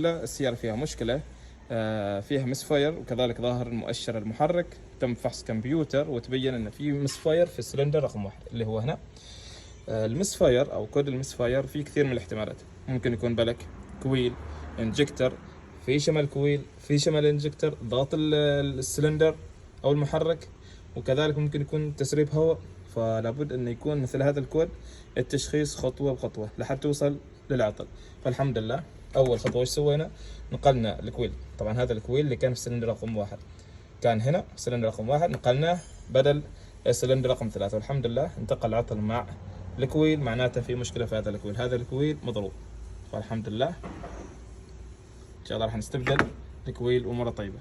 لله السيارة فيها مشكلة، فيها مسفاير، وكذلك ظاهر المؤشر المحرك تم فحص كمبيوتر وتبين ان في مسفاير في السلندر رقم 1 اللي هو هنا. المسفاير او كود المسفاير في كثير من الاحتمالات، ممكن يكون بلك، كويل، انجكتر، في شمال كويل، في شمال انجكتر، ضغط السلندر او المحرك، وكذلك ممكن يكون تسريب هواء. فلابد انه يكون مثل هذا الكود التشخيص خطوة بخطوة لحد توصل للعطل. فالحمد لله اول خطوة ايش سوينا؟ نقلنا الكويل، طبعا هذا الكويل اللي كان في السلندر رقم 1 كان هنا في السلندر رقم 1، نقلناه بدل السلندر رقم 3، والحمد لله انتقل العطل مع الكويل، معناته في مشكلة في هذا الكويل، هذا الكويل مضروب. فالحمد لله ان شاء الله راح نستبدل الكويل واموره طيبة.